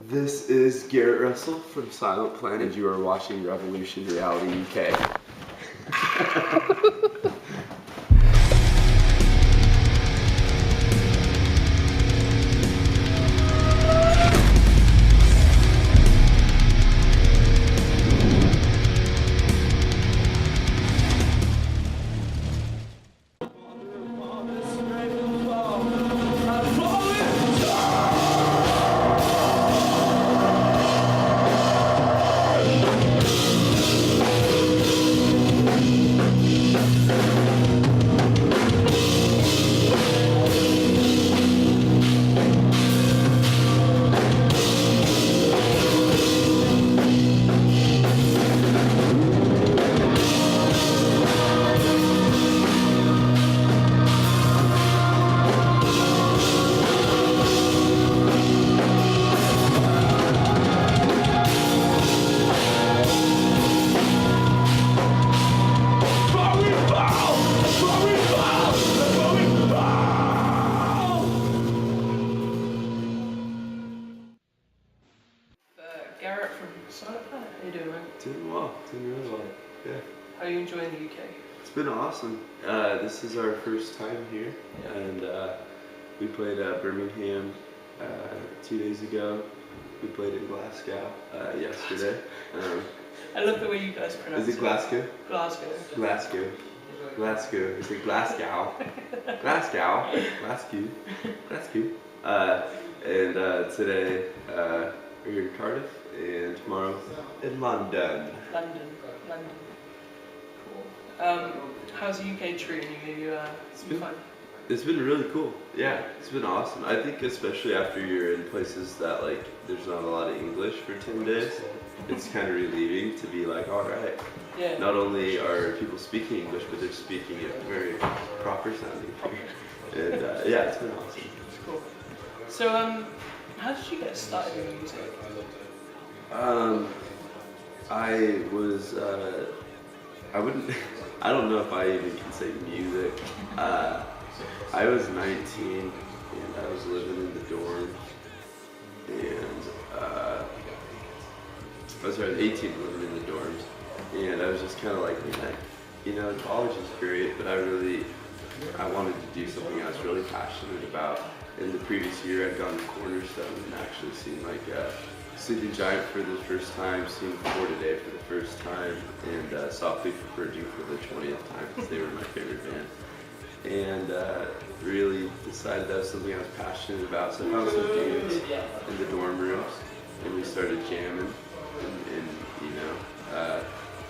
This is Garrett Russell from Silent Planet. You are watching Revolution Reality UK. Garrett from Silent Planet, how you doing, man? Doing well, doing really well. Yeah. How are you enjoying the UK? It's been awesome. This is our first time here, and we played Birmingham 2 days ago. We played in Glasgow yesterday. I love the way you guys pronounce it. Is it Glasgow? Glasgow. Glasgow. Glasgow. Is it Glasgow? Glasgow. Glasgow. Glasgow. And today we're here in Cardiff, and tomorrow in London. London. Cool. How's the UK treating you? Fun? It's been really cool. Yeah, it's been awesome. I think especially after you're in places that like there's not a lot of English for 10 days, it's kind of relieving to be like, all right. Yeah. Not only are people speaking English, but they're speaking it very proper sounding. And yeah, it's been awesome. It's cool. So how did you get started in music? I don't know if I even can say music. I was 19 and I was living in the dorm, and I was 18 living in the dorms, and I was just kind of like, man, you know, college is great, but I wanted to do something I was really passionate about. In the previous year, I'd gone to Cornerstone and actually seen like Sleeping Giant for the first time, seen For Today for the first time, and saw Fleet for Purging for the 20th time because they were my favorite band. And really decided that was something I was passionate about. So I found some dudes in the dorm rooms, and we started jamming. And you know,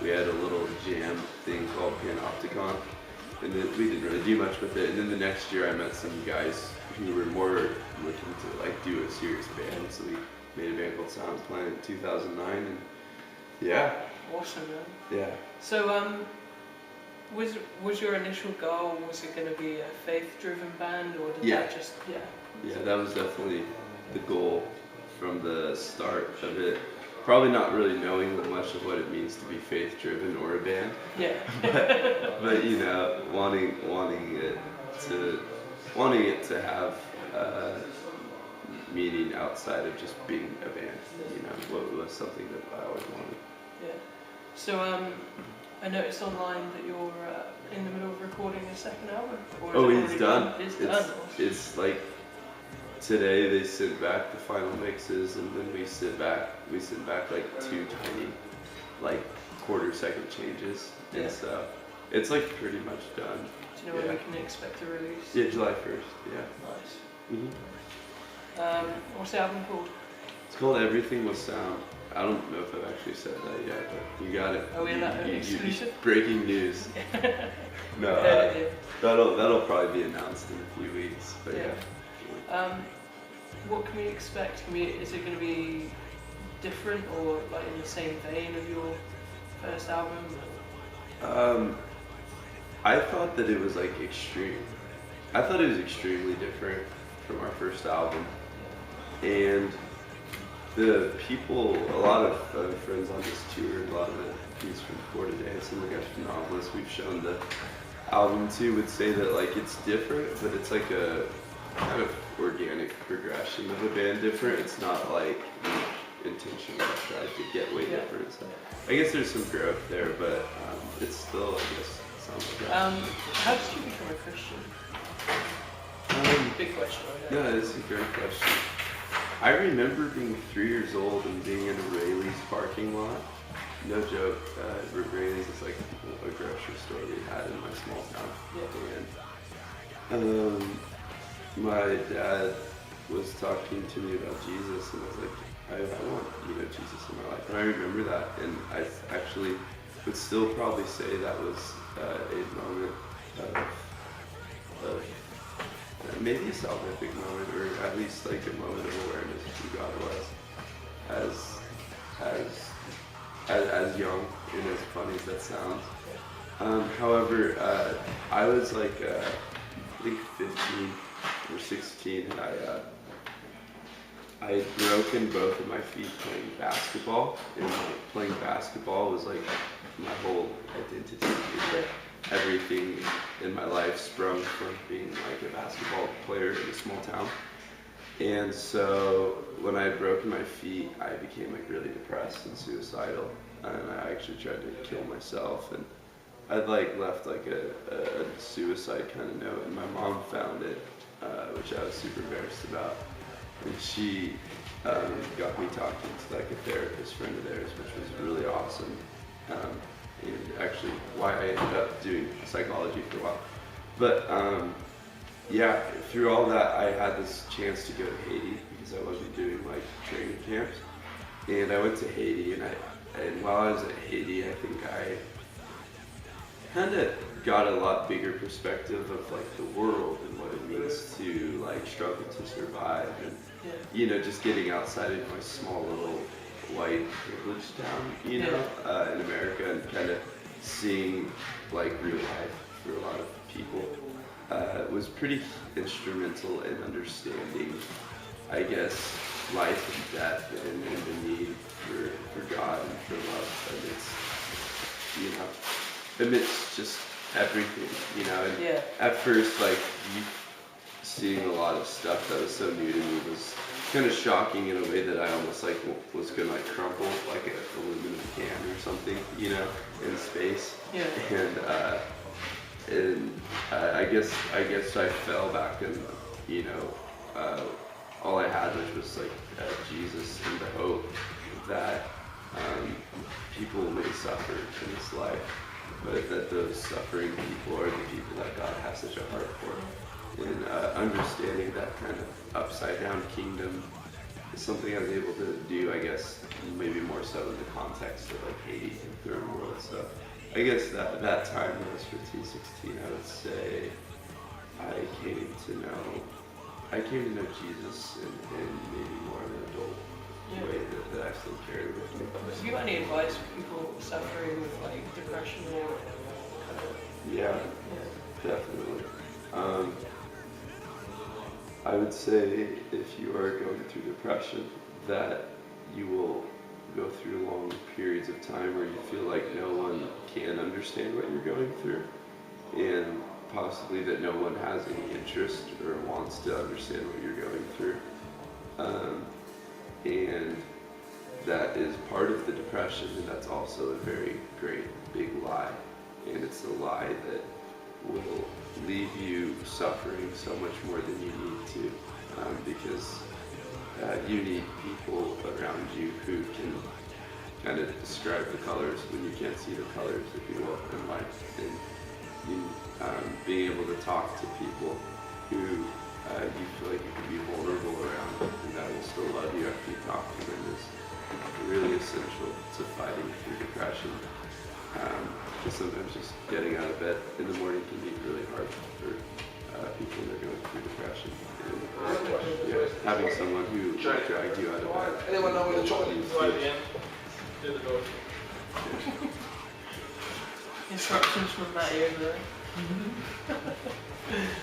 we had a little jam thing called Panopticon, and then we didn't really do much with it. And then the next year, I met some guys who were more looking to like do a serious band. So we made a band called Silent Planet in 2009, and yeah. Awesome, man. Yeah. So was your initial goal, was it going to be a faith-driven band, or did that just, Yeah, that was definitely the goal from the start of it. Probably not really knowing much of what it means to be faith-driven or a band. Yeah. but you know, wanting it to have meaning outside of just being a band. You know, what was something that I always wanted. Yeah. So I noticed online that you're in the middle of recording a second album. Or it's done. It's done. It's like today they sent back the final mixes, and then we sent back like 2 tiny, like quarter-second changes, and so it's like pretty much done. Do you know when we can expect a release? Yeah, July 1st. Yeah. Nice. What's the album called? It's called Everything Was Sound. I don't know if I've actually said that yet, but you got it. Oh, yeah, that exclusive? Breaking news. No, that'll probably be announced in a few weeks. But yeah. What can we expect? Is it going to be different, or like in the same vein of your first album? I thought that it was like extreme. I thought it was extremely different from our first album, and the people, a lot of other friends on this tour, a lot of the dudes from For Today, some of the guys from Novelist we've shown the album to would say that like it's different, but it's like a kind of organic progression of the band different. It's not like intentionally tried to get way different. So I guess there's some growth there, but it's still, I guess, sounds like that. How did you become a Christian? Big question. No, this is a great question. I remember being 3 years old and being in a Rayleigh's parking lot. No joke, Rayleigh's is like a grocery store we had in my small town. And my dad was talking to me about Jesus, and I was like, I want Jesus in my life. And I remember that, and I actually would still probably say that was a moment of maybe a salvific moment, or at least like a moment of awareness of who God was, as young and as funny as that sounds. However, I was like I think 15 or 16, and I had broken both of my feet playing basketball, and like, playing basketball was like my whole identity. Everything in my life sprung from being like a basketball player in a small town. And so when I had broken my feet, I became like really depressed and suicidal, and I actually tried to kill myself. And I'd like left like a suicide kind of note, and my mom found it, which I was super embarrassed about. And she got me talking to like a therapist friend of theirs, which was really awesome. And actually why I ended up doing psychology for a while. But yeah, through all that, I had this chance to go to Haiti because I wasn't doing like training camps. And I went to Haiti, and while I was at Haiti, I think I kind of got a lot bigger perspective of like the world and what it means to like struggle to survive, and just getting outside of my small little white privileged town, in America, and kind of seeing like real life for a lot of people was pretty instrumental in understanding, I guess, life and death and the need for God and for love amidst just everything, and at first, like, seeing a lot of stuff that was so new to me was kind of shocking in a way that I almost like was gonna like crumple like an aluminum can or something, in space. And I guess I fell back in, all I had, which was like Jesus and the hope that people may suffer in this life, but that those suffering people are the people that God has such a heart for. And understanding that kind of upside down kingdom is something I was able to do, I guess, maybe more so in the context of like Haiti and third world. So I guess that time when I was 15, 16, I would say I came to know Jesus in maybe more of an adult way that I still carry with me. Have you got any advice for people suffering with like depression or kind of? Yeah. Definitely. I would say if you are going through depression, that you will go through long periods of time where you feel like no one can understand what you're going through, and possibly that no one has any interest or wants to understand what you're going through. And that is part of the depression, and that's also a very great big lie. And it's a lie that will leave you suffering so much more than you need to, because you need people around you who can kind of describe the colors when you can't see the colors, if you will, in life. And you, being able to talk to people who you feel like you can be vulnerable around and that will still love you after you talk to them is really essential to fighting through depression. Because sometimes just getting out of bed in the morning can be really hard for people that are going through depression. And having someone who drags you out of bed. Anyone know where the chocolate is right at the end? Do the door. Instructions from Matty over there.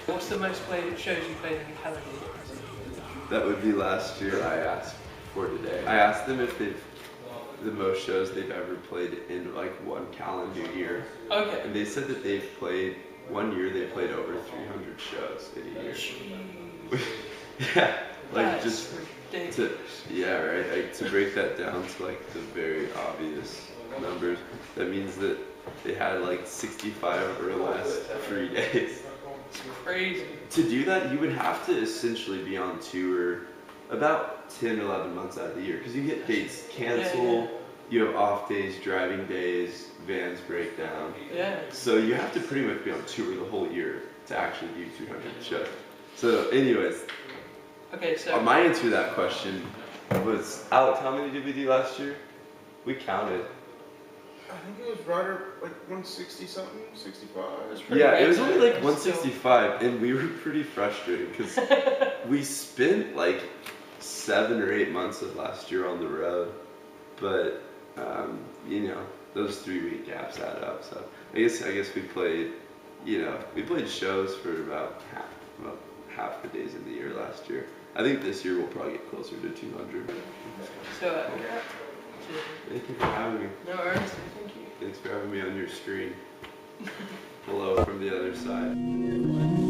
What's the most played shows you played in Canada? That would be last year. I asked for today. I asked them if they've the most shows they've ever played in like one calendar year. Okay. And they said that they've played, one year they played over 300 shows in a year. Yeah, like That's just ridiculous. yeah, right. Like, to break that down to like the very obvious numbers, that means that they had like 65 or less free days. It's crazy. To do that, you would have to essentially be on tour about 10, 11 months out of the year because you get dates cancel, you have off days, driving days, vans break down. Yeah. So you have to pretty much be on tour the whole year to actually do 200 shows. So, anyways, Okay, so my answer to that question was, Alex, how many did we do last year? We counted. I think it was right around like 160 something, 65. Yeah, it was only like still. 165, and we were pretty frustrated because we spent like 7 or 8 months of last year on the road, but you know, those 3-week gaps add up. So I guess we played, we played shows for about half the days of the year last year. I think this year we'll probably get closer to 200. So, Thank you for having me. no, Ernest, thank you. Thanks for having me on your screen. Hello from the other side.